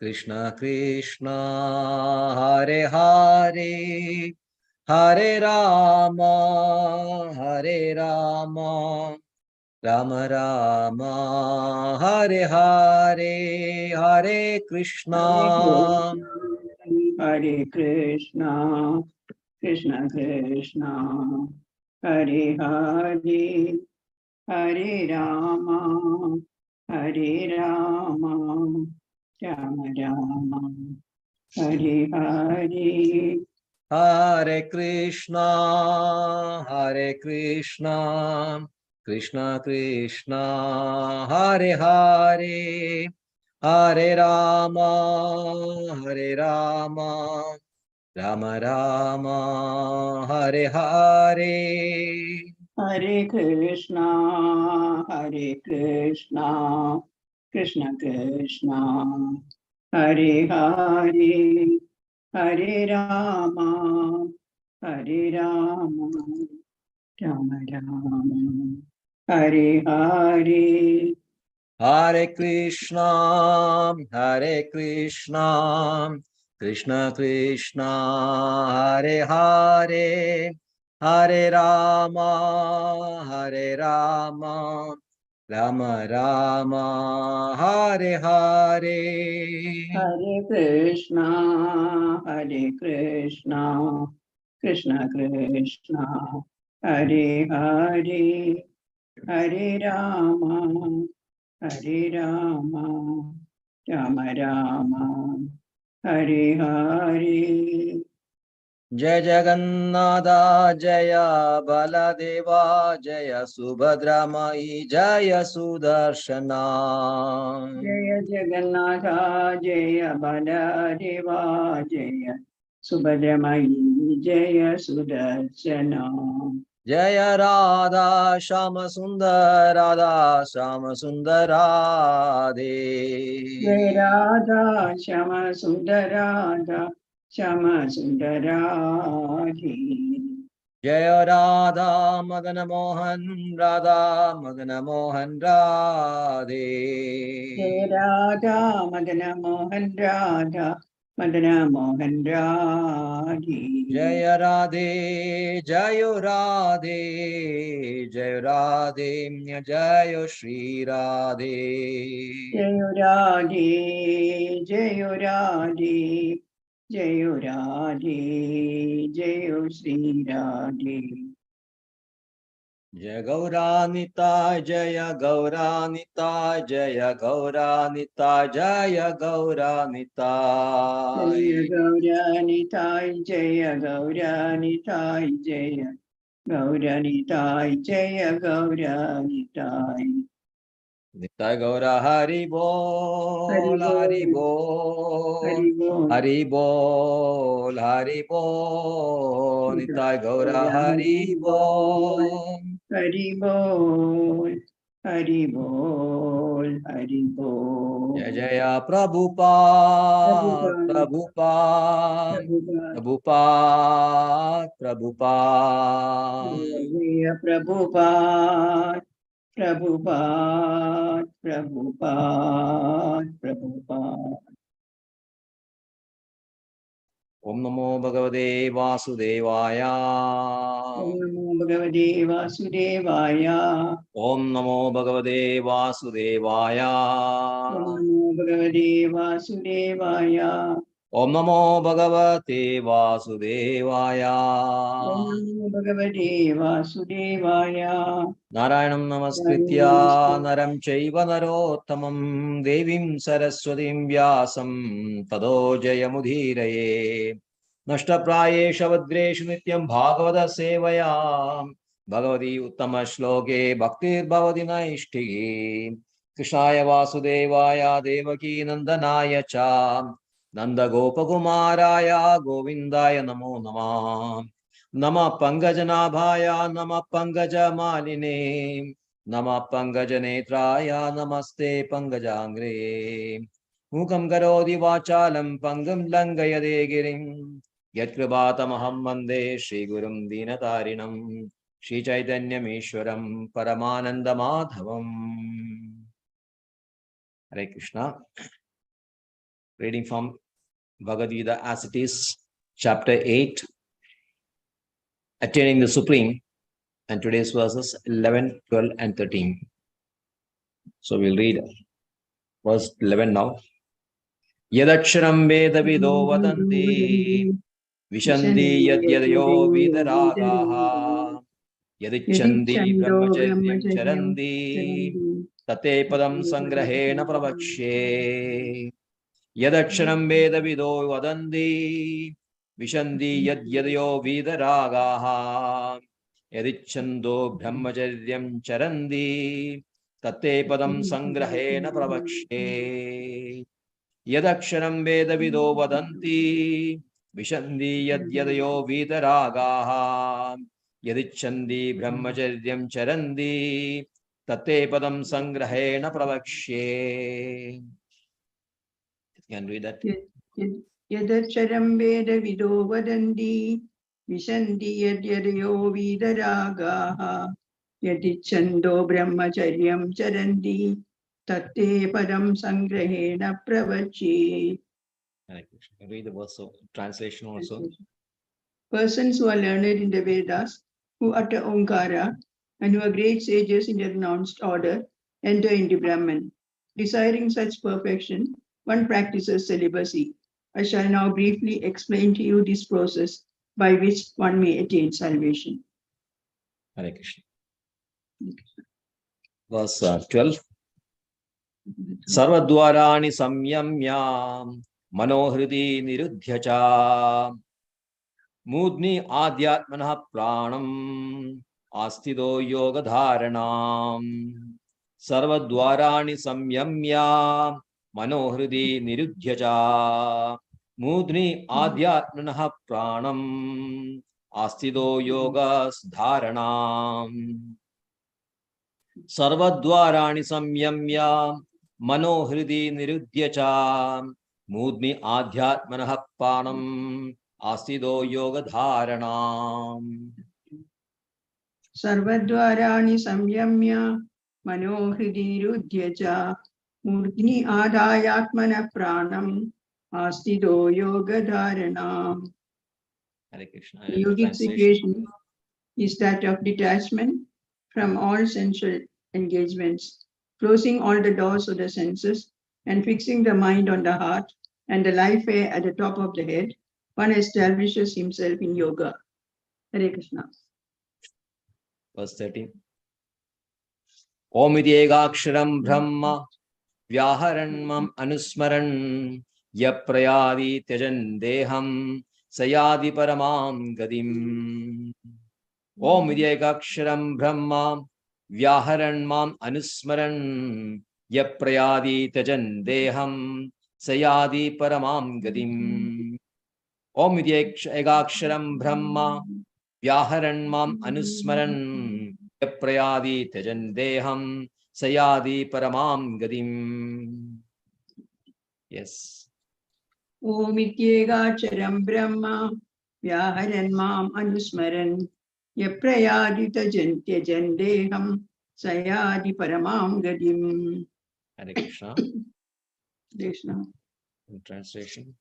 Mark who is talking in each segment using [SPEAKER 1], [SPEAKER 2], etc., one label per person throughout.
[SPEAKER 1] Krishna Krishna Hare Hare Hare Rama Rama Rama Hare Hare Hare Krishna
[SPEAKER 2] Hare Krishna Krishna Krishna Hare Hare Hare Rama Rama Rama Hare Hare
[SPEAKER 1] Hare Krishna Krishna Krishna Hare Hare Hare Rama Rama Rama Hare Hare
[SPEAKER 2] Hare Krishna Krishna Krishna Hare Hare Hare Rama Rama Rama Hare Hare
[SPEAKER 1] Hare Krishna Krishna Krishna Hare Hare Hare Rama Rama Rama Hare Hare
[SPEAKER 2] Hare Krishna Krishna Krishna Hare Hare Hare Rama Rama Rama Hare Hare
[SPEAKER 1] Jai Jagannatha Jaya Baladeva Jaya Subhadra Mai Jaya Sudarshana
[SPEAKER 2] Jaya Jagannatha Jaya Baladeva Jaya Subhadramai Jaya Sudarshana
[SPEAKER 1] Jaya Radha Shama Sundar Radha Shama Sundarade
[SPEAKER 2] Jaya Radha Shama Sundarada Shama Sundaradi
[SPEAKER 1] Jaya Radha Madana Mohan Radha Madana Mohan Radhe
[SPEAKER 2] Jaya Radha Madana Mohan Radha Madana Mohan Radhi
[SPEAKER 1] Jaya Radhe Jaya Radhe Jaya Radhe Jaya Shri Radhe
[SPEAKER 2] Jaya Radhe Jaya Radhe Jaya Radhe Jaya Shri Radhe
[SPEAKER 1] Jaya Gauranitai Jaya Gauranitai Jaya Gauranitai Jaya Gauranitai
[SPEAKER 2] Jaya Gauranitai Jaya Gauranitai Jaya Gauranitai Jaya Gauranitai
[SPEAKER 1] Nitai Gaura Hari Bol Hari Bol
[SPEAKER 2] Hari Bol
[SPEAKER 1] Hari Bol Hari Bol Nitai Gaura Hari Bol
[SPEAKER 2] Hari Bol Hari Bol Hari Bol
[SPEAKER 1] Jaya Jaya Prabhupada Prabhupada Prabhupada Prabhupada
[SPEAKER 2] Jaya Prabhupada Prabhupada Prabhupada Prabhupada
[SPEAKER 1] Om Namo Bhagavate Vasudevaya
[SPEAKER 2] Om Namo Bhagavate Vasudevaya
[SPEAKER 1] Om Namo Bhagavate Vasudevaya
[SPEAKER 2] Om Namo Bhagavate Vasudevaya
[SPEAKER 1] Om Namo Bhagavate Vasudevaya
[SPEAKER 2] Om Namo Bhagavate Vasudevaya
[SPEAKER 1] Narayanam Namaskritya Naram Chaiva Narottamam Devim Saraswatim Vyasam Tado Jayamudhiraye Nashtaprayesha Vadreshu Nityam Bhagavata Sevaya Bhagavati Uttama Shloke Bhaktir Bhavati Naishtigi Krishnaya Vasudevaya Devaki Nandanaya Cha Nanda Gopakumaraya Govindaya Namo Namah Nama Pangajanabhaya Nama Pangajamaline Nama Pangajanetraya Namaste Pangajangre Mukam Karodi Vachalam Pangam Langayade Girim Yatkribatamaham Vande Shri Gurum Dinatarinam Shri Chaitanyam Ishwaram Paramananda Madhavam Hare Krishna. Reading from Bhagavad Gita as it is, chapter 8, Attaining the Supreme, and today's verses 11, 12, and 13. So we'll read verse 11 now. Yadaksharam Veda Vido Vadanti Vishanti Yadyadayo Vidaragaha Yadichandi Brahmacharyam Charandi Tate Padam Sangrahena Pravakshe Yadaksharam Veda Vido Vadanti Vishanti Yadyadayo Vidaragaha Yadichando Brahmacharyam Charandi Tate Padam Sangrahena Pravakshe Yadaksharam Veda Vido Vadanti Vishanti Yadyadayo Vidaragaha Yadichandi Brahmacharyam Charandi Tate Padam Sangrahena Pravakshe. You can read that.
[SPEAKER 2] Yadaksharam Veda Vido Vadanti Vishanti Yadyadayo Vidaragaha Yadichando Brahmacharyam Charandi Tate Padam Sangrahena Pravachi.
[SPEAKER 1] Read the verse, translation also.
[SPEAKER 2] Persons who are learned in the Vedas, who utter Omkara, and who are great sages in the renounced order, enter into Brahman. Desiring such perfection, one practices celibacy. I shall now briefly explain to you this process by which one may attain salvation.
[SPEAKER 1] Hare Krishna. Verse 12. Sarvadwarani samyamya manohridi nirudhyacha Mudni Adhyatmanah Pranam Astido Yoga Dharanam Sarvadwarani Samyamya Manohridi Nirudhyaja Mudni Adhyatmanah Pranam Astido Yoga Dharanam Sarvadwarani Samyamya Manohridi Nirudhyaja Mudni Adhyatmanah Pranam Astido Yoga Dharanam
[SPEAKER 2] Sarvadwarani Samyamya Manohridi Rudhyaja Murtni Adayatmana Pranam Astido Yoga Dharanam.
[SPEAKER 1] Hare Krishna.
[SPEAKER 2] The yogic situation is that of detachment from all sensual engagements, closing all the doors of the senses and fixing the mind on the heart and the life air at the top of the head. One establishes himself in yoga. Hare Krishna.
[SPEAKER 1] Verse 13. Om Idyegaksharam Brahma Vyaharanmam Anusmaran Yaprayadi Tyajan Deham Sayadi Paramam Gadim. Om Idyegaksharam Brahma Vyaharanmam Anusmaran Yaprayadi Tyajan Deham Sayadi Paramam Gadim. Om Idyegaksharam Brahma Vyaharanmam Anusmaran Yaprayadi Tyajan Deham Sayadi Paramam Gadim. Yes.
[SPEAKER 2] Om Idyegaksharam Brahma Vyaharanmam Anusmaran Yaprayadi Tyajan Deham Sayadi Paramam Gadim.
[SPEAKER 1] Hare Krishna.
[SPEAKER 2] Krishna.
[SPEAKER 1] In translation.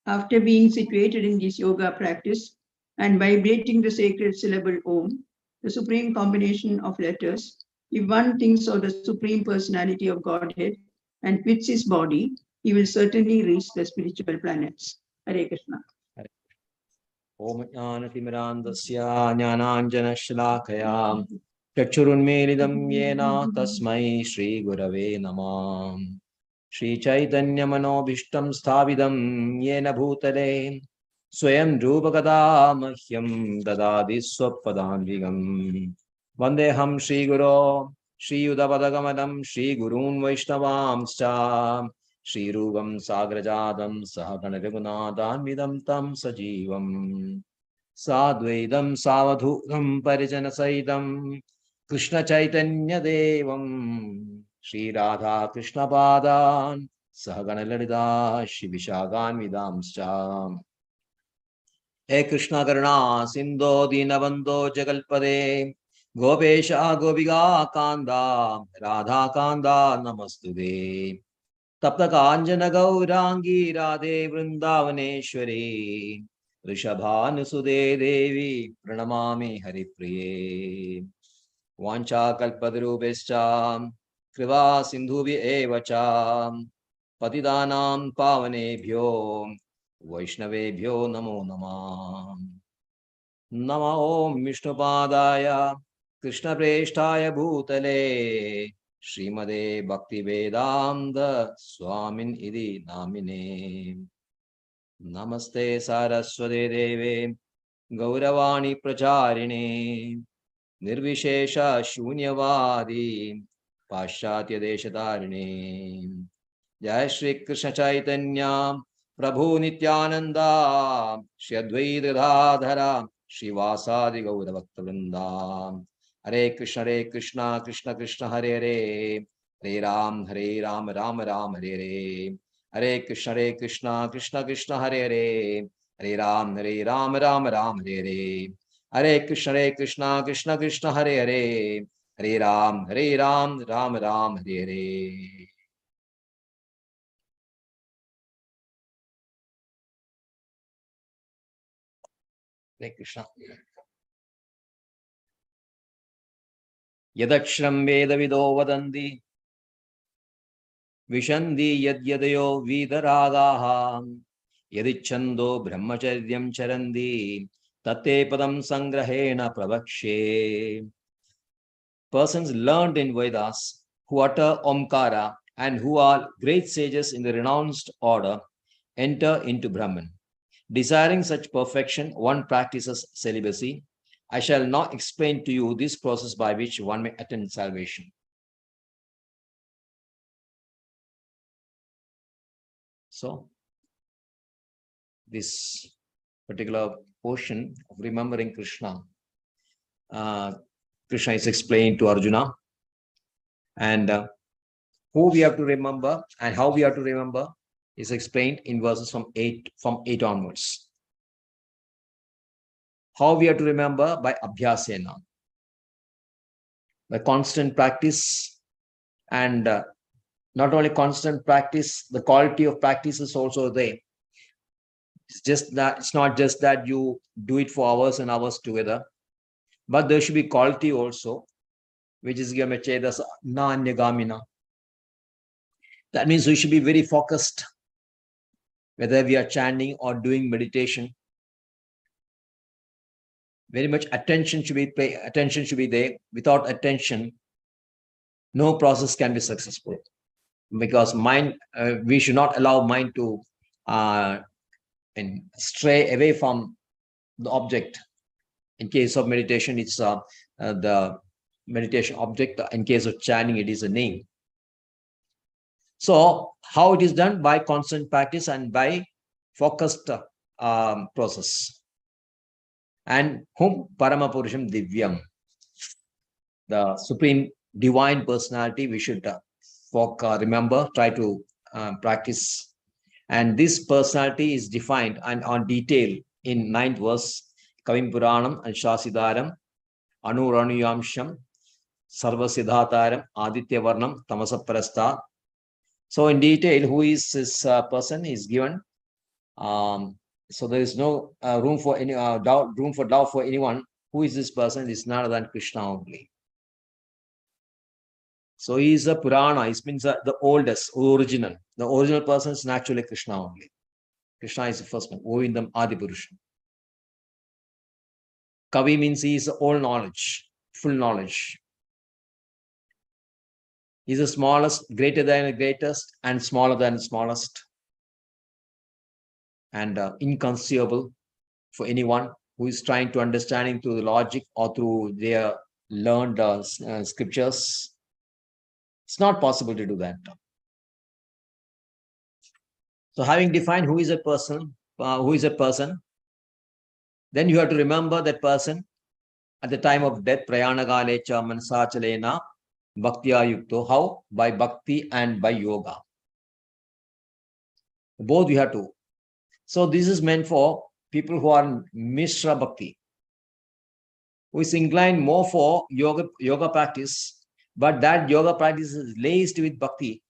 [SPEAKER 2] After being situated in this yoga practice and vibrating the sacred syllable Om, the supreme combination of letters, if one thinks of the supreme personality of Godhead and quits his body, he will certainly reach the spiritual planets. Hare Krishna.
[SPEAKER 1] Om Jnanatimidandasya Jnananjana Shalakaya Chakshurunmilidam Yena Tasmai Shri Gurave Namah Shri Chaitanya Manobhishtam Sthavidam Yena Bhutale Swayam Rupakada Mahyam Dadadi Swapadandhigam Vandeham Shri Guru Shri Udapadagamadam Shri Gurun Vaishnavamscha Shri Rupam Sagrajadam Sahagana Raghunathanvidam Tam Sajivam Sadvaidam Savadhutam Parijana Saitam Krishna Chaitanya Devam Shri Radha Krishna Padan Sahagana Lalita Shri Vishaganvidamscha He Krishna Karuna Sindho Dinabandho Jagalpade Gopesha Gopiga Kanda Radha Kanda Namastude Tapta Kanjana Gaurangi Radhe Vrindavaneshwari Rishabhanusude Devi Pranamami Haripriye Vancha Kalpadrubescha Kriva Sindhuvi Evacha Patidanam Pavanebhyo Vaishnavebhyo Namo Namah Nama Om Vishnupadaya Krishna Preshtaya Bhutale Srimade Bhakti Vedanta Swamin Idi Namine Namaste Saraswate Deve Gauravani Pracharine Nirvishesha Shunyavadi Paschatya Deshatarine Jai Shri Krishna Chaitanya Prabhu Nityananda Shri Advaita Gadadhara Srivasadi Gauravakta Hare Krishna, Krishna Krishna, Hare Hare, Hare Ram, Ram Ram, Hare Hare. Hare Krishna, Krishna Krishna, Hare Hare, Hare Ram, Ram Ram, Hare Hare. Hare Krishna, Krishna Krishna, Hare Hare, Hare Ram, Ram Ram, Hare Hare. Hare Krishna. Yadakshram Vedavido Vadanti Vishandi Yadyadayo Vidaragaha Yadichando Brahmacharyam Charandi Tate Padam Sangrahena Pravakshe. Persons learned in Vedas who utter Omkara and who are great sages in the renounced order enter into Brahman. Desiring such perfection, one practices celibacy. I shall not explain to you this process by which one may attain salvation. So, this particular portion of remembering Krishna, Krishna is explained to Arjuna, and who we have to remember and how we have to remember is explained in verses from 8 onwards. How we have to remember? By abhyasena, by constant practice, and not only constant practice, the quality of practice is also there. It's just that it's not just that you do it for hours and hours together, but there should be quality also, which is Dasa na-anyagamina. That means we should be very focused, whether we are chanting or doing meditation. Very much attention should be there. Without attention, no process can be successful, because mind, we should not allow mind to stray away from the object. In case of meditation, it's the meditation object. In case of chanting, it is a name. So how it is done? By constant practice and by focused process. And whom? Paramapurusham Divyam, the supreme divine personality, we should remember, try to practice. And this personality is defined and on detail in 9th verse, Kavim Puranam and Shasidaram, Anuranuyamsham, Sarvasiddhataram, Aditya Varnam, Tamasaprastha. So in detail, who is this person is given. So there is no room for any doubt for anyone. Who is this person? Is none other than Krishna only. So he is a Purana. It means the oldest, original. The original person is naturally Krishna only. Krishna is the first one. Govindam Adipurusha. Kavi means he is all knowledge, full knowledge. He is the smallest, greater than the greatest, and smaller than the smallest. And inconceivable for anyone who is trying to understanding through the logic or through their learned scriptures. It's not possible to do that. So having defined who is a person, then you have to remember that person at the time of death, prayanagalecha mansachalena bhaktya yukto. How? By bhakti and by yoga. Both you have to. So this is meant for people who are Mishra Bhakti, who is inclined more for yoga practice, but that yoga practice is laced with bhakti.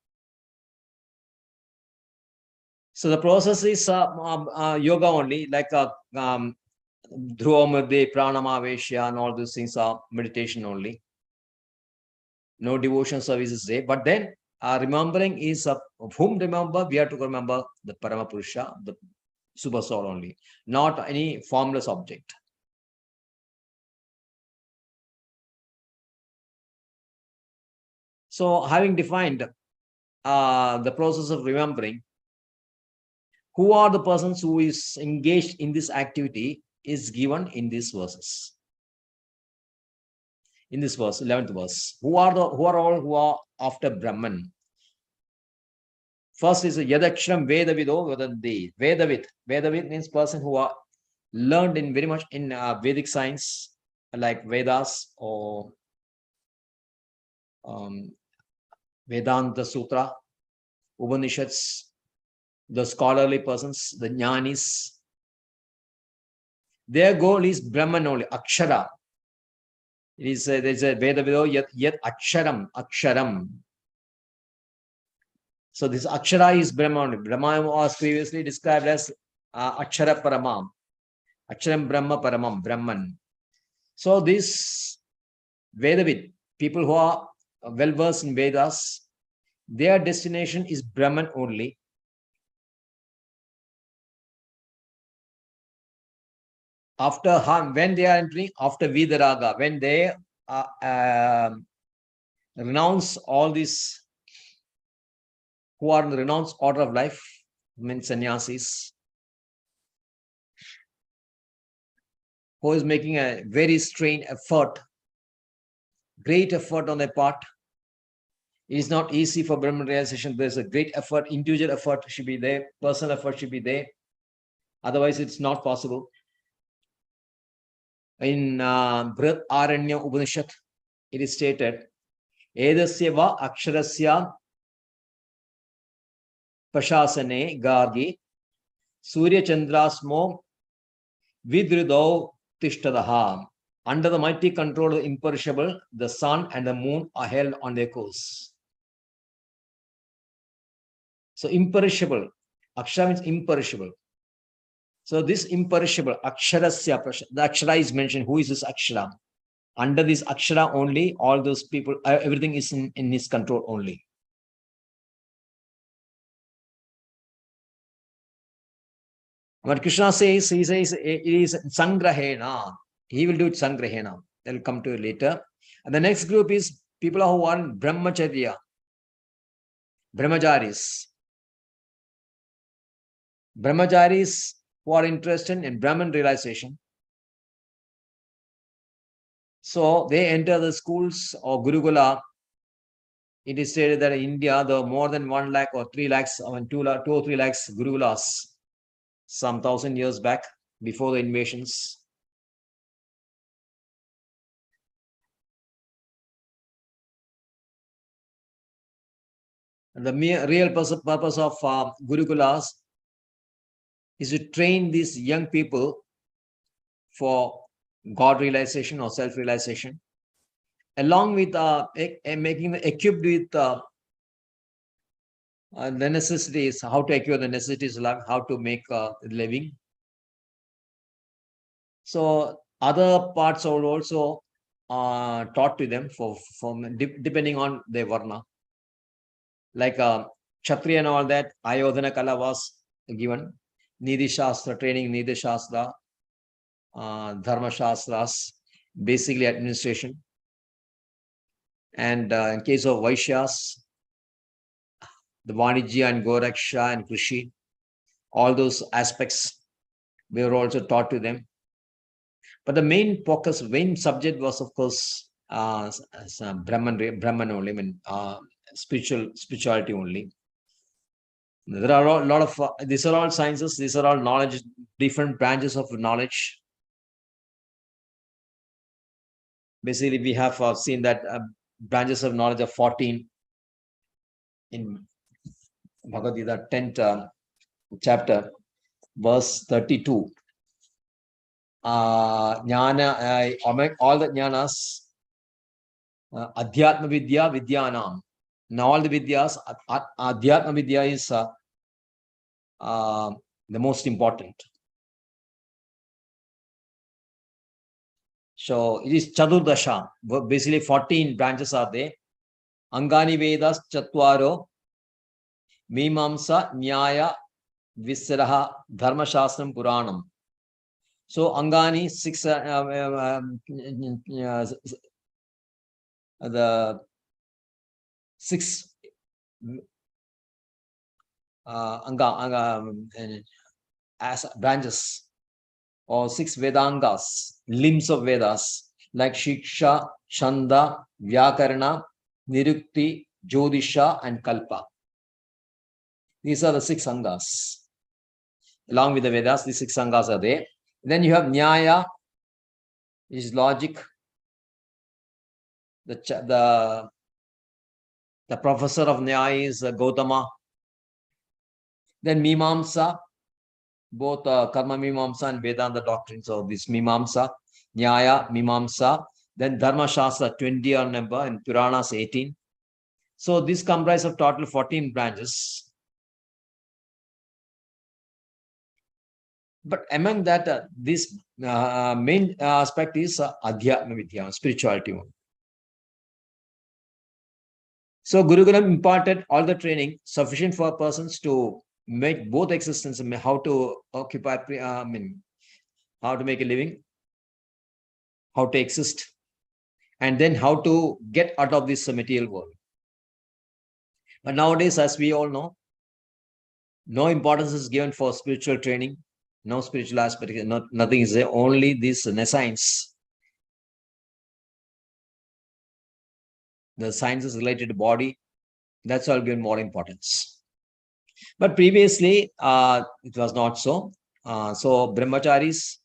[SPEAKER 1] So the process is yoga only, like Dhruva Madhya, Pranamaveshya, and all these things are meditation only. No devotion services day. But then remembering is of whom remember, we have to remember the Paramapurusha, the Super Soul only, not any formless object. So having defined the process of remembering, who are the persons who is engaged in this activity is given in these verses. In this verse, 11th verse, who are all who are after Brahman? First is Yadaksharam Vedavido Vadanti. Vedavid means person who are learned in very much in Vedic science, like Vedas or Vedanta Sutra, Upanishads, the scholarly persons, the jnanis. Their goal is Brahman only, Akshara. It is there's a Vedavido yet Aksharam. So this Akshara is Brahma. Brahma was previously described as Akshara Paramam. Aksharam Brahma Paramam, Brahman. So this Vedavid, people who are well versed in Vedas, their destination is Brahman only. After when they are entering, after Vidaraga, when they renounce all these who are in the renounced order of life, means sannyasis, who is making a very strained effort, great effort on their part. It is not easy for Brahman realization. There's a great effort, individual effort should be there, personal effort should be there. Otherwise, it's not possible. In Brhat Aranya Upanishad, it is stated, Edasya va aksharasya prashasane gargi Surya Chandrasmo vidridau tishtadaha. Under the mighty control of the imperishable, the sun and the moon are held on their course. So imperishable, Akshara means imperishable. So this imperishable, Aksharasya, the Akshara is mentioned. Who is this Akshara? Under this Akshara only, all those people, everything is in his control only. What Krishna says, he says it is Sangrahena. He will do it Sangrahena. They'll come to it later. And the next group is people who are in Brahmacharya, Brahmacharis. Brahmacharis who are interested in Brahman realization. So they enter the schools or Gurukula. It is stated that in India, there are more than 1 lakh or 3 lakhs, I mean 2 or 3 lakhs Gurukulas some 1,000 years back before the invasions. And the real purpose of Gurukulas is to train these young people for God realization or self-realization, along with making them equipped with the necessities, how to acquire the necessities of life, how to make a living. So other parts are also taught to them depending on their varna. Like Kshatriya and all that, Ayodhana Kala was given, Nidhi Shastra, training Nidhi Shastra, Dharma Shastras, basically administration. And in case of Vaishyas, the Vanijya and Goraksha and Krishi, all those aspects were also taught to them. But the main focus, main subject was, of course, Brahman only, I mean, spirituality only. There are a lot of, these are all sciences, these are all knowledge, different branches of knowledge. Basically, we have seen that branches of knowledge of 14 in Bhagavad Gita, 10th chapter, verse 32. Jnana, all the jnanas, Adhyatma Vidya, Vidyanam. Now all the Vidyas, Adhyatma Vidya is the most important. So it is Chadurdasha. Basically, 14 branches are there. Angani Vedas Chatvaro, Mimamsa, Nyaya, Visraha, Dharma Shastram, Puranam. So Angani, 6, the 6 as branches or 6 Vedangas, limbs of Vedas, like Shiksha, Chanda, Vyakarana, Nirukti, Jyotisha, and Kalpa. These are the 6 Angas. Along with the Vedas, these 6 Angas are there. Then you have Nyaya, which is logic. The professor of Nyaya is Gautama. Then Mimamsa, both Karma Mimamsa and Vedanta doctrines of this Mimamsa, Nyaya, Mimamsa. Then Dharma Shastra, 20 are number, and Puranas, 18. So this comprises of total 14 branches. But among that, this main aspect is Adhyatma Vidya, spirituality one. So Gurukulam imparted all the training sufficient for persons to make both existence, how to occupy, how to make a living, how to exist, and then how to get out of this material world. But nowadays, as we all know, no importance is given for spiritual training, no spiritual aspect, nothing is there, only this science. The sciences related to body, that's all given more importance. But previously, it was not so. So brahmacharis,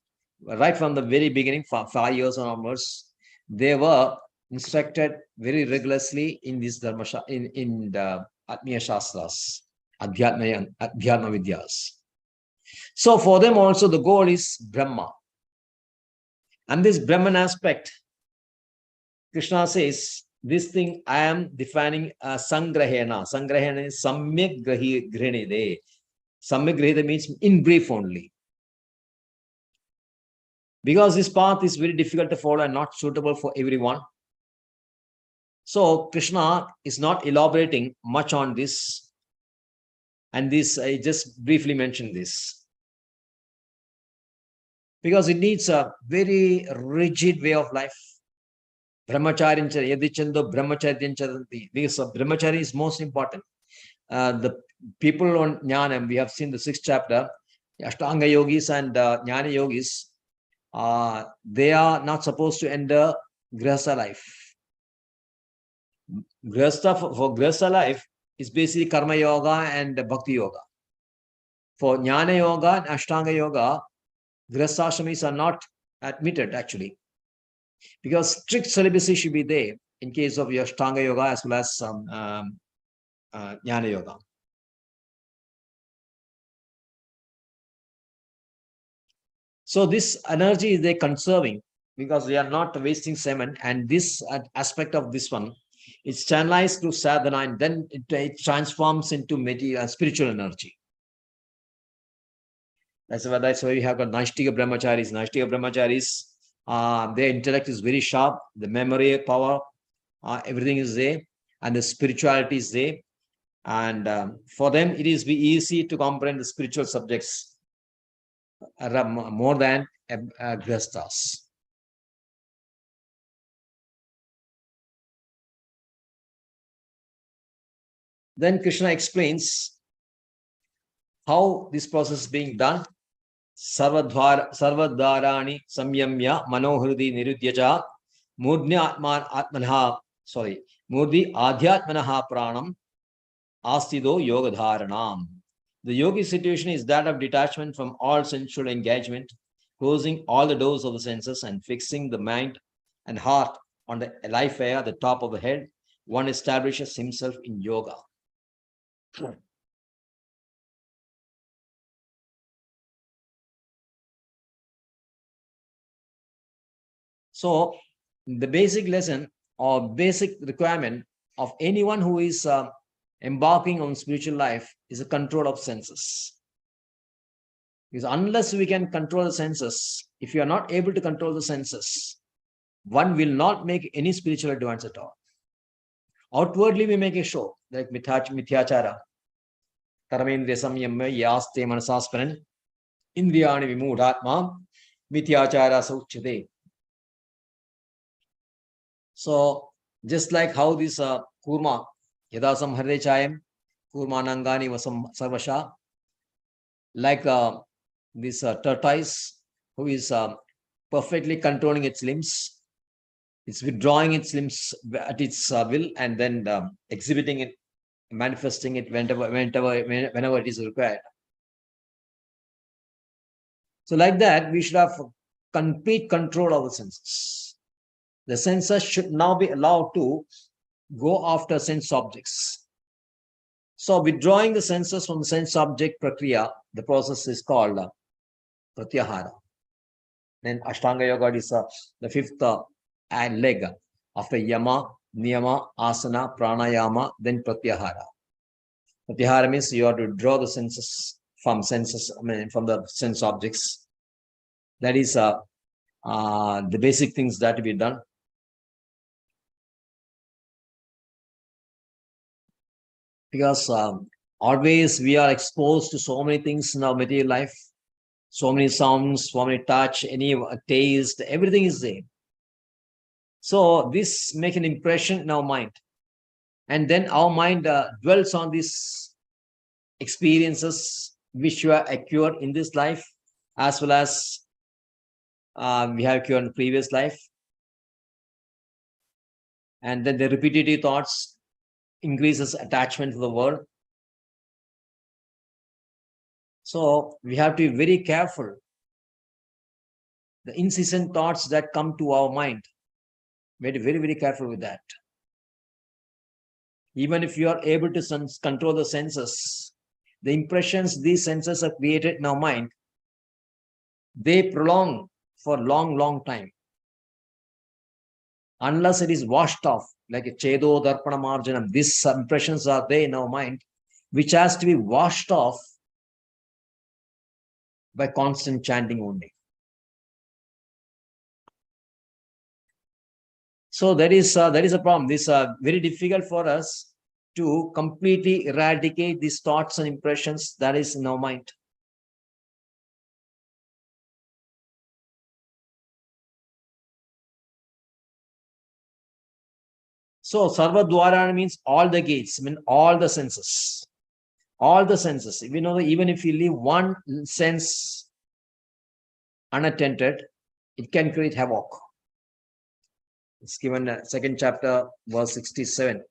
[SPEAKER 1] right from the very beginning, 5 years onwards, they were instructed very rigorously in this dharma, in the Atmiya Shastras, Adhyatma Vidyas. So for them also the goal is Brahma. And this Brahman aspect, Krishna says, this thing I am defining Sangrahena. Sangrahena is Samyak Grinide. Samyak Grinide means in brief only. Because this path is very difficult to follow and not suitable for everyone. So Krishna is not elaborating much on this. And this, I just briefly mentioned this. Because it needs a very rigid way of life. Brahmacharya yadichando brahmacharya charanti. Because brahmacharya is most important. The people on Jnana, we have seen the 6th chapter, Ashtanga yogis and Jnana yogis, they are not supposed to enter Grihastha life. For Grihastha life is basically Karma Yoga and Bhakti Yoga. For Jnana Yoga and Ashtanga Yoga, Grihasthashrami's are not admitted actually. Because strict celibacy should be there in case of your Ashtanga Yoga as well as Jnana Yoga. So this energy is they conserving because they are not wasting semen, and this aspect of this one is channelized to sadhana, and then it transforms into material spiritual energy. That's why we have got Naishtika Brahmacharis. Naishtika Brahmacharis, their intellect is very sharp, the memory power, everything is there, and the spirituality is there. And for them, it is easy to comprehend the spiritual subjects more than Grihasthas. Then Krishna explains how this process is being done. Sarvadvarani samyamya manohridi nirudyaja murdhi adhyatmanaha pranam astido yogadharanam. The yogi situation is that of detachment from all sensual engagement, closing all the doors of the senses and fixing the mind and heart on the life air at the top of the head. One establishes himself in yoga. So the basic lesson or basic requirement of anyone who is embarking on spiritual life is a control of senses. Because unless we can control the senses, if you are not able to control the senses, one will not make any spiritual advance at all. Outwardly, we make a show, like mithyachara. Karamendriya samyamya yaste manasasparan indriyani vimudhatma mithyachara sauchyate. So, just like how this kurma, yadasam harre chayam, kurma nangani vasam sarvasha, like this tortoise who is perfectly controlling its limbs, it's withdrawing its limbs at its will and then exhibiting it, manifesting it whenever it is required. So like that, we should have complete control of the senses. The senses should now be allowed to go after sense objects. So withdrawing the senses from the sense object prakriya, the process is called pratyahara. Then Ashtanga Yoga is the fifth leg after yama, niyama, asana, pranayama, then pratyahara. Pratyahara means you have to draw the senses from from the sense objects. That is the basic things that to be done. Because always we are exposed to so many things in our material life, so many sounds, so many touch, any taste, everything is there. So this makes an impression in our mind. And then our mind dwells on these experiences which we have acquired in this life, as well as we have acquired in the previous life. And then the repetitive thoughts increases attachment to the world. So we have to be very careful. The incessant thoughts that come to our mind, very, very, very careful with that. Even if you are able to control the senses, the impressions these senses have created in our mind, they prolong for long, long time. Unless it is washed off, like a chedo darpana marjanam, these impressions are there in our mind, which has to be washed off by constant chanting only. So that is a problem. This is very difficult for us to completely eradicate these thoughts and impressions that is in our mind. So Sarva Dwarana means all the gates, mean all the senses. All the senses. We know that even if you leave one sense unattended, it can create havoc. It's given second chapter, verse 67.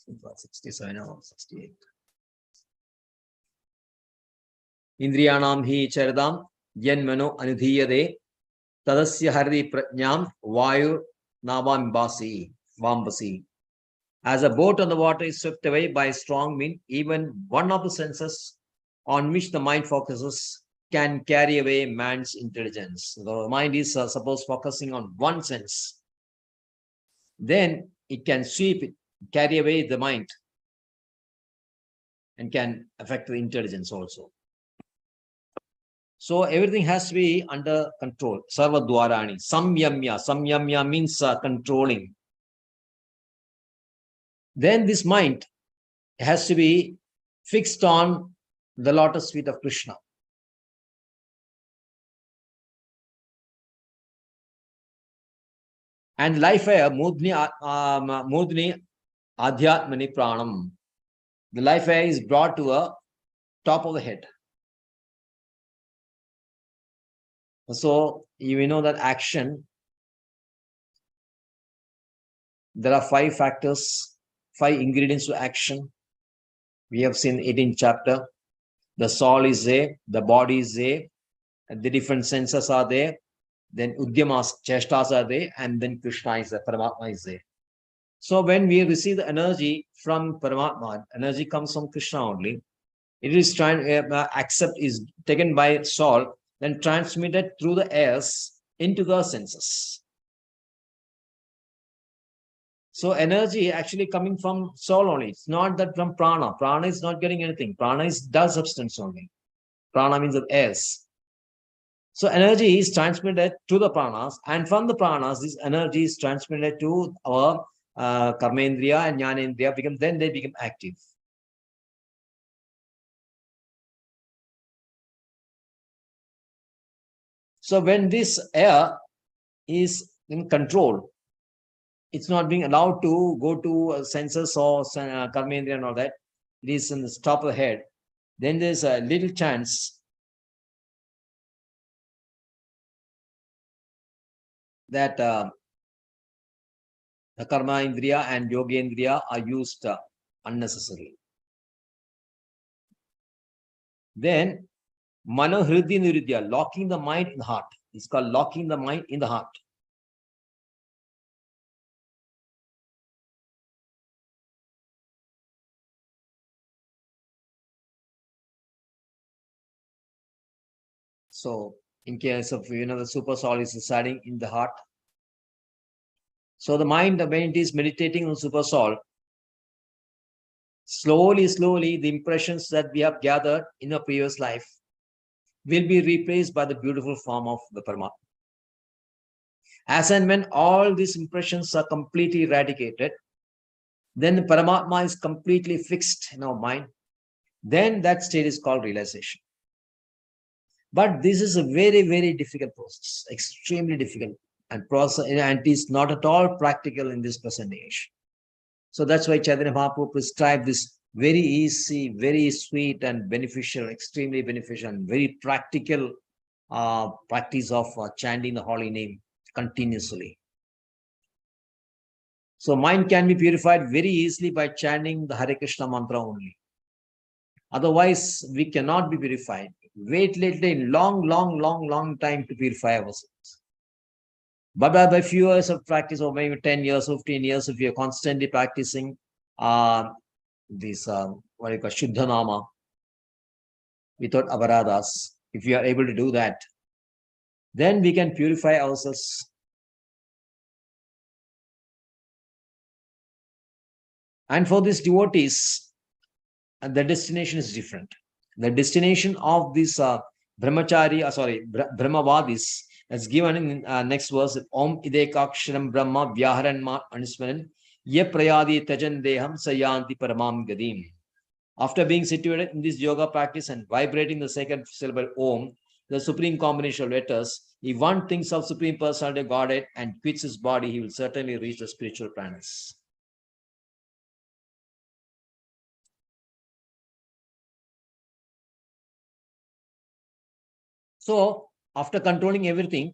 [SPEAKER 1] Verse 67 or 68. Indriyanam hi charadam yanmano anudhiyade tadasya hardi prajnam vayu navambasi vambasi. As a boat on the water is swept away by a strong wind, even one of the senses on which the mind focuses can carry away man's intelligence. The mind is suppose focusing on one sense. Then it can sweep it, carry away the mind, and can affect the intelligence also. So everything has to be under control. Sarva Dwarani. Samyamya. Samyamya means controlling. Then this mind has to be fixed on the lotus feet of Krishna. And life air, mudni adhyatmani pranam. The life air is brought to a top of the head. So you know that action, there are 5 factors, 5 ingredients to action. We have seen 18th chapter. The soul is there, the body is there, and the different senses are there. Then Udyamas, Cheshtas are there, and then Krishna is there, Paramatma is there. So when we receive the energy from Paramatma, energy comes from Krishna only. It is is taken by soul, then transmitted through the airs into the senses. So energy actually coming from soul only. It's not that from prana. Prana is not getting anything. Prana is dull substance only. Prana means of airs. So energy is transmitted to the pranas, and from the pranas, this energy is transmitted to our karmendriya and jnanendriya, then they become active. So when this air is in control, it's not being allowed to go to senses or karmendriya and all that. It is in the top of the head. Then there's a little chance that the karma indriya and yogendriya are used unnecessarily. Then mano hridya niridya, locking the mind in the heart. It's called locking the mind in the heart. So in case of, the super soul is residing in the heart. So the mind, when it is meditating on super soul, slowly, the impressions that we have gathered in a previous life will be replaced by the beautiful form of the Paramatma. As and when all these impressions are completely eradicated, then the Paramatma is completely fixed in our mind. Then that state is called realization. But this is a very, very difficult process, extremely difficult and process, and it is not at all practical in this present age. So that's why Chaitanya Mahaprabhu prescribed this very easy, very sweet and beneficial, extremely beneficial and very practical practice of chanting the holy name continuously. So mind can be purified very easily by chanting the Hare Krishna mantra only. Otherwise, we cannot be purified. Wait long time to purify ourselves. But by few years of practice, or maybe 10 years, 15 years, if you're constantly practicing this, what you call Shuddha Nama, without abaradas, if you are able to do that, then we can purify ourselves. And for these devotees, the destination is different. The destination of this Brahmavadis is given in next verse. Om idekaksharam Brahma vyaharanma anusmaran ye prayadi tajan deham sayanti paramam gadim. After being situated in this yoga practice and vibrating the second syllable Om, the supreme combination of letters, if one thinks of Supreme Personality of Godhead and quits his body, he will certainly reach the spiritual planets. So, after controlling everything,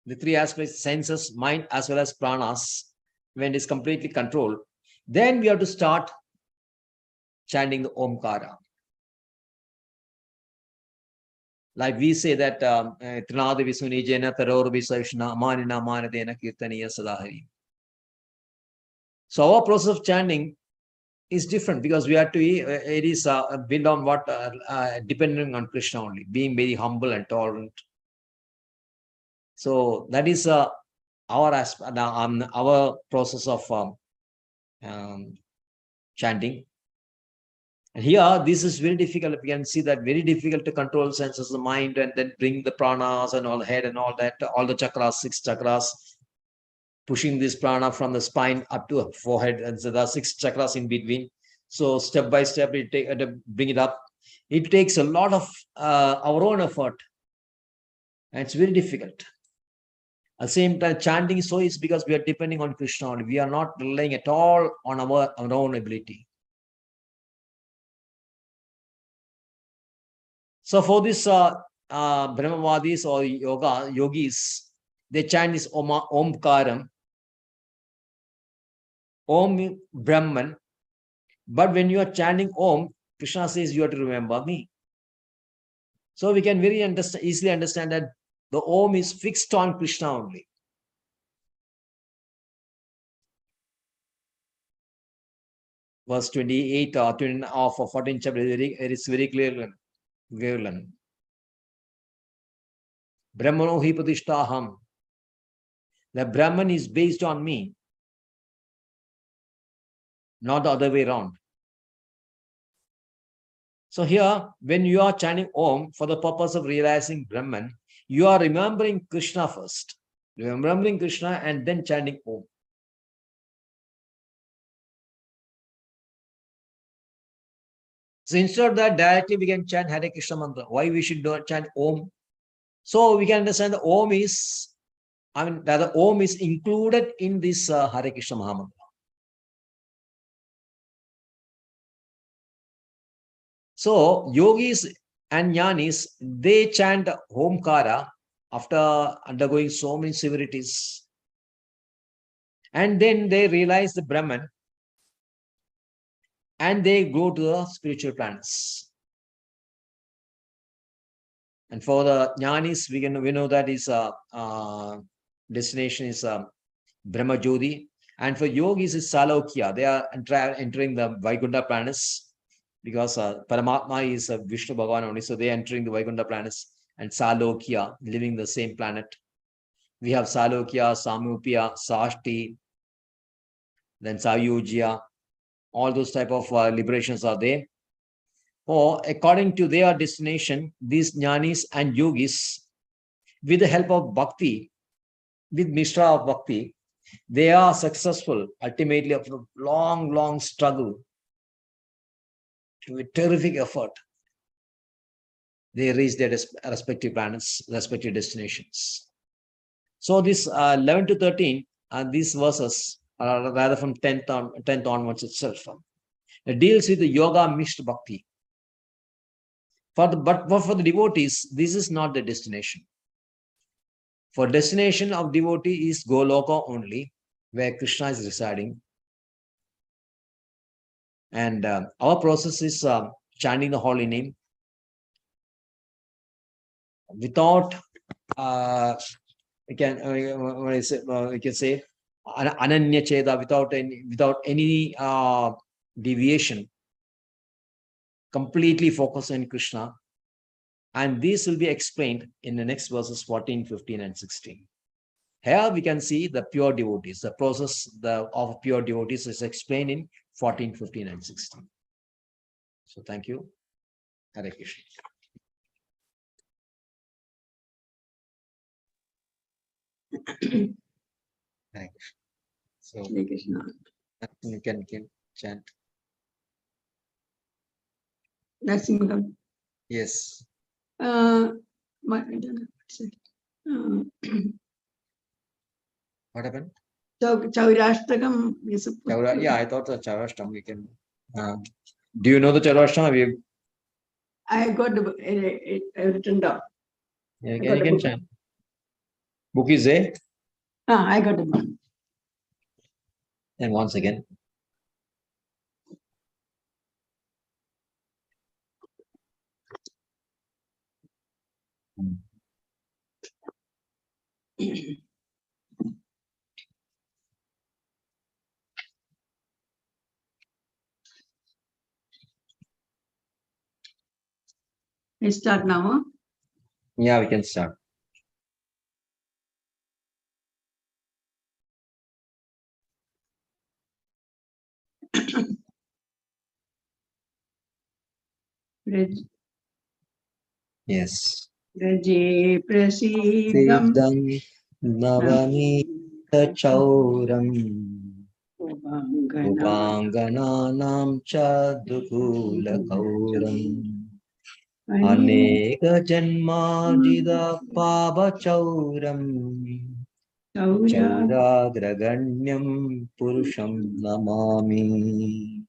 [SPEAKER 1] the three aspects, senses, mind, as well as pranas, when it is completely controlled, then we have to start chanting the Omkara. Like we say that Trinada Visunijena Taror Visashna Amanina Manadena Kirtaniya Sadahari. So our process of chanting is different because we have to, it is built on what, depending on Krishna only, being very humble and tolerant. So that is our process of chanting. And here, this is very difficult. You can see that very difficult to control senses of the mind and then bring the pranas and all the head and all that, all the chakras, 6 chakras, pushing this prana from the spine up to the forehead. And so there are 6 chakras in between. So step by step, bring it up. It takes a lot of our own effort. And it's very difficult. At the same time, chanting is so is because we are depending on Krishna. We are not relying at all on our own ability. So for this Brahmavadis or yogis, they chant this Omkaram, Om Brahman. But when you are chanting Om, Krishna says you have to remember me. So we can very easily understand that the Om is fixed on Krishna only. Verse 28 or 20 of 14th chapter, it is very clear. Brahmano hi pratishtaham. The Brahman is based on me. not the other way around. So here, when you are chanting Om for the purpose of realizing Brahman, you are remembering Krishna first. Remembering Krishna and then chanting Om. So instead of that, directly we can chant Hare Krishna mantra. Why we should do chant Om? So we can understand the Om is, the Om is included in this Hare Krishna Mahamantra. So yogis and jnanis, they chant Omkara after undergoing so many severities. And then they realize the Brahman and they go to the spiritual planets. And for the jnanis, we know that is destination is Brahma Jyoti. And for yogis is Salokya. They are entering the Vaikuntha planets because Paramatma is Vishnu Bhagavan only. So they are entering the Vaikuntha planets and Salokya, living the same planet. We have Salokya, Samupya, Sashti, then Sayujya. All those type of liberations are there. Or according to their destination, these jnanis and yogis, with the help of bhakti, with mishra of bhakti, they are successful ultimately after a long, long struggle, with terrific effort. They reach their respective planets, respective destinations. So this 11 to 13, these verses, rather from 10th onwards itself, it deals with the yoga mixed bhakti. But for the devotees, this is not the destination. For destination of devotee is Goloka only, where Krishna is residing. And our process is chanting the holy name without we can say ananya cheda, without any deviation, completely focused on Krishna. And this will be explained in the next verses 14, 15, and 16. Here we can see the pure devotees. The process of pure devotees is explained in 14, 15, and 16. So thank you. Hare Krishna. Hare Krishna. So
[SPEAKER 2] Hare Krishna.
[SPEAKER 1] you can chant.
[SPEAKER 2] Nasimham.
[SPEAKER 1] Yes.
[SPEAKER 2] I don't know what's it.
[SPEAKER 1] What happened?
[SPEAKER 2] Chaurashtakam is a
[SPEAKER 1] Yeah, I thought the Chaurashtam we can. Do you know the Chaurashtam?
[SPEAKER 2] I got it written down.
[SPEAKER 1] Yeah, you can chant. Book is there.
[SPEAKER 2] I got it.
[SPEAKER 1] And once again.
[SPEAKER 2] Let's start now. Huh?
[SPEAKER 1] Yeah, we can start. Yes.
[SPEAKER 2] Raje prasidam
[SPEAKER 1] Navamita chauram Upangananam chadukula kauram Aneka janmajida pava chauram Chauragraganyam purusham namami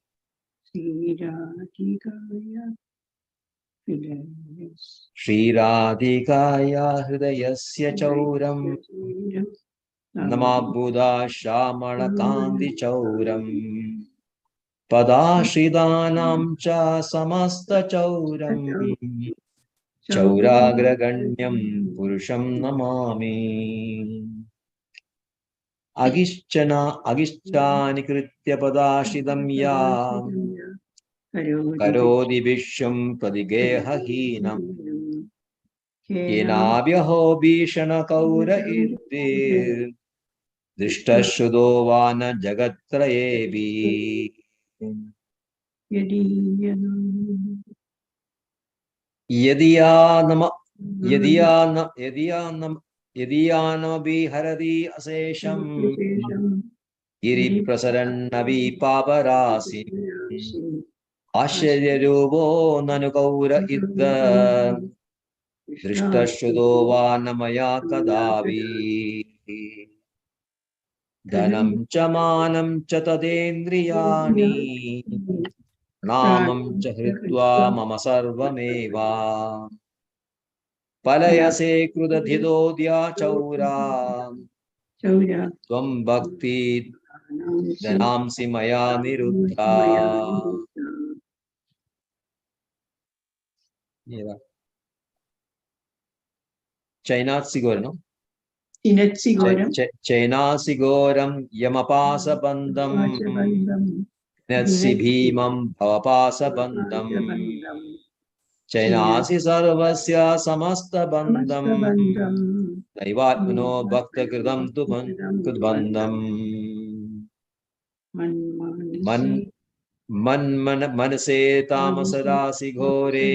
[SPEAKER 1] Shri Radhikaya hridayasya chauram Namabhuda Shamala Kandi Chauram Padashidanam cha samasta chauram Chauragraganyam purusham namami Agishchani kritya padashidam yam Karodi vishwam pradigeha hinam Kenabhyaho bhishana kaura iddir Drishtashudovana jagatrayevi यदियानमभिहरति अशेषं गिरिप्रसरन्नवि पापराशि आश्चर्यरूपो ननु कौर इद्द दृष्टश्रुतो वा न मया कदापि धनं च मानं च तदेन्द्रियाणि नामं च हृत्वा मम सर्वमेव पलयसे कृदधिदोद्या चौरा त्वं भक्ति धनांसि मया निरुद्धा. चैनात्सिगोरं चैनासिगोरं यमपासबन्धं नत्सि भीमं भवपासबन्धं चैनासि सर्वस्य समस्तबन्धं दैवात्मनो भक्तकृतं तु कृद्बन्धम् मनसे तामसरासि घोरे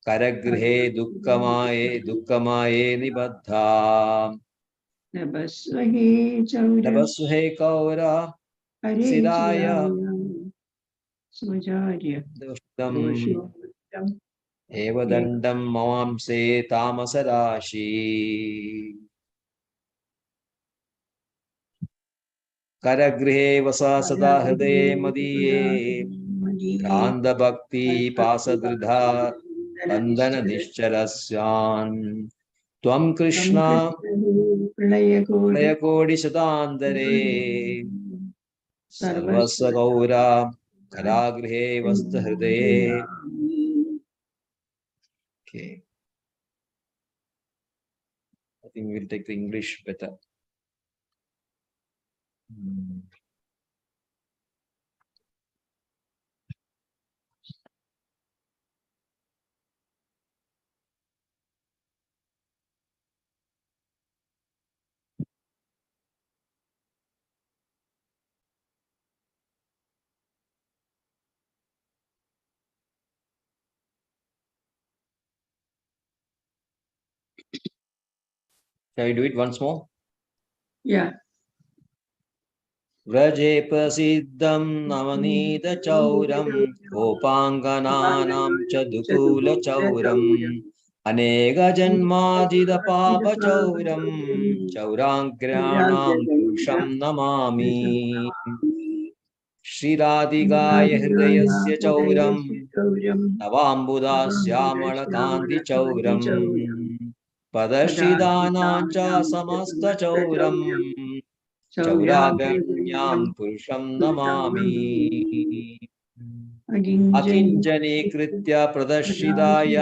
[SPEAKER 1] करगृहे दुःखमाये निबद्धा नभस्वहे कौरा सिराय दुष्टम् एव दण्डं ममांसे तामसराशि करगृहे वसा सदा हृदये मदीये भ्रान्तभक्ति पाशदृढा बन्धन निश्चलस्यान् त्वं कृष्ण प्रलयकोटिशतान्तरे सर्वस्व Gaura करागृहे वस्तुहृदये. Okay, I think we'll take the English better. Shall we do it once more?
[SPEAKER 2] Yeah.
[SPEAKER 1] व्रजे प्रसिद्धं नवनीतचौरं गोपाङ्गनानां च दुकूलचौरम् अनेकजन्माजितपापचौरं चौराग्र्याणां पुरुषं नमामि. श्रीराधिकाय हृदयस्य चौरं नवाम्बुदाश्यामलकान्तिचौरं पदश्रिदानां च समस्तचौरम् चौराग्र्यां पुरुषं नमामि. अकिञ्चनीकृत्य प्रदर्शिताय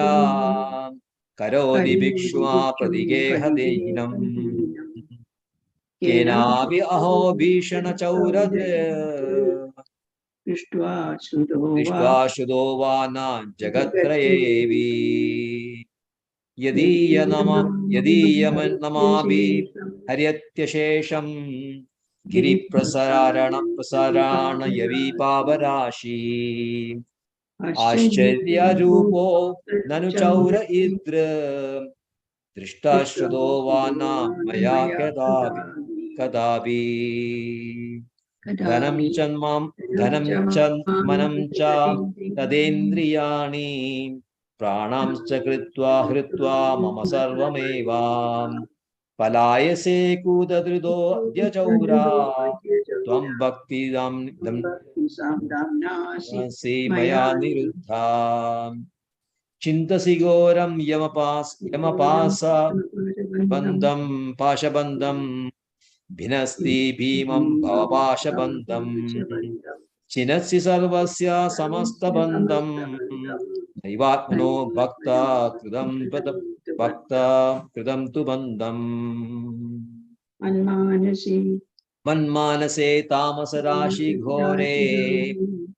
[SPEAKER 1] करोति भिक्षुआ प्रतिगेहदेहिनम् केनापि अहो भीषणचौरदृष्ट्वा शुदो वा न जगत्त्रयेऽपि यदीयमनमाभि हर्यत्यशेषं गिरिप्रसारणयवीपावराशि आश्चर्यरूपो ननु चौर इद्र दृष्टाश्रुतो वा न मया कदापि धनं च मनं च तदेन्द्रियाणि प्राणांश्च हृत्वा मम सर्वमेव पलायसे कूदधृतो द्यचौरा त्वं भक्तिदाम्नासि मया निरुद्धा चिन्तसि घोरं पाशबन्धं भिनस्ति भीमं भवपाशबन्धं चिनत्सि सर्वस्य समस्तबन्धं दैवात्मनो भक्ता कृतं तु बन्धम् मन्मानसे तामसराशि घोरे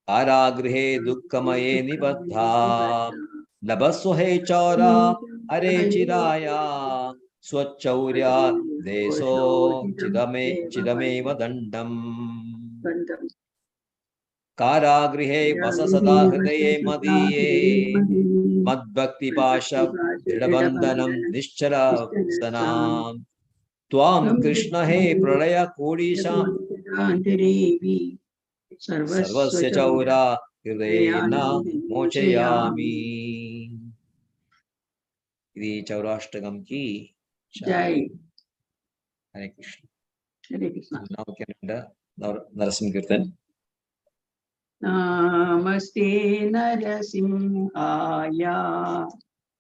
[SPEAKER 1] कारागृहे दुःखमये निबद्धा नभस्वहे चौरा हरे चिराया स्वचौर्या देशो चिदमेव दण्डम्. कारागृहे वस सदा हृदये मदीये मद्भक्ति पाश दृढबन्धनं निश्चल सनाम त्वां कृष्ण हे प्रलय कोडीशा सर्वस्य चौरा हृदयेन मोचयामि। ఇది చౌరాష్టకంకి
[SPEAKER 2] జై.
[SPEAKER 1] హరే కృష్ణ.
[SPEAKER 2] హరే కృష్ణ.
[SPEAKER 1] నరసింహ కీర్తన్.
[SPEAKER 2] నమస్తే నరసింహాయ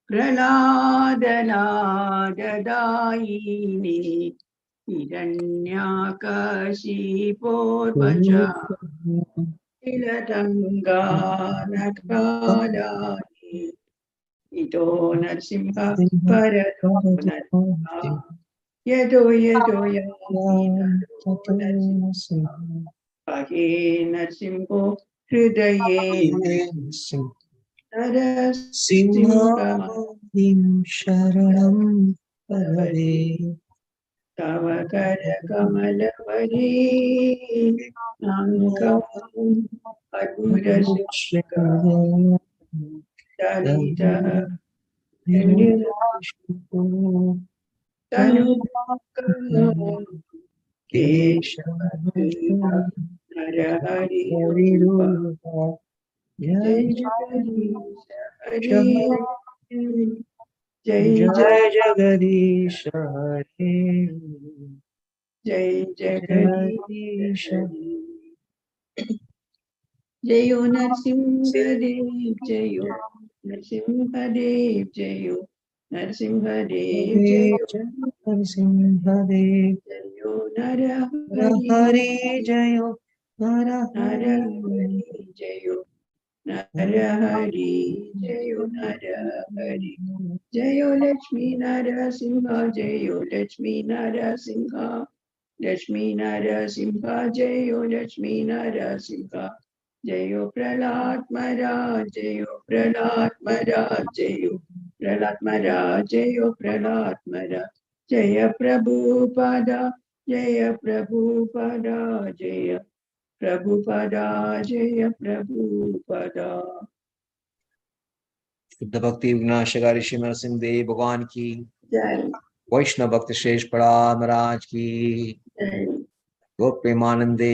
[SPEAKER 2] ప్రహ్లాదనాదాయినే హిరణ్యాకశిపోర్వచ తిలతంగానకాలాని ఇతో నరసింహ పరతో నరసింహ యదో యదో నరసింహ హే నరసింహో హృదయే నరసింహం శరణం పరదే తవ కర కమలవరే నాంకం అద్భుత దళిత కేశవ నరహరి జయ జయ జగదీశ హరే జయ జగదీశ జయో నరసింహదేవ్ జయో నరసింహదేవ్ జయో నరసింహదేవ్ జయో నరసింహదేవ్ జయో నరహరి జయో నరహరి జయో నరహరి జయో నరహరి జయో లక్ష్మీ నరసింహ జయో లక్ష్మీ నరసింహ లక్ష్మీ నరసింహ జయో లక్ష్మీ నరసింహ జయో ప్రహ్లాద్మరాజ్ జయో ప్రహ్లాద్మరాజ్ జయో ప్రహ్లాద్మరాజ్ జయో ప్రహ్లాద్మరాజ్ జయ ప్రభుపద జయ ప్రభుపద జయ ప్రభుపద జయ ప్రభుపద.
[SPEAKER 1] शुद्ध भक्ति विनाशकारी श्री नरसिंह देव भगवान की
[SPEAKER 2] जय.
[SPEAKER 1] वैष्णव भक्त श्रेष्ठ प्रहलाद महाराज की
[SPEAKER 2] जय.
[SPEAKER 1] गोप प्रेमानंदे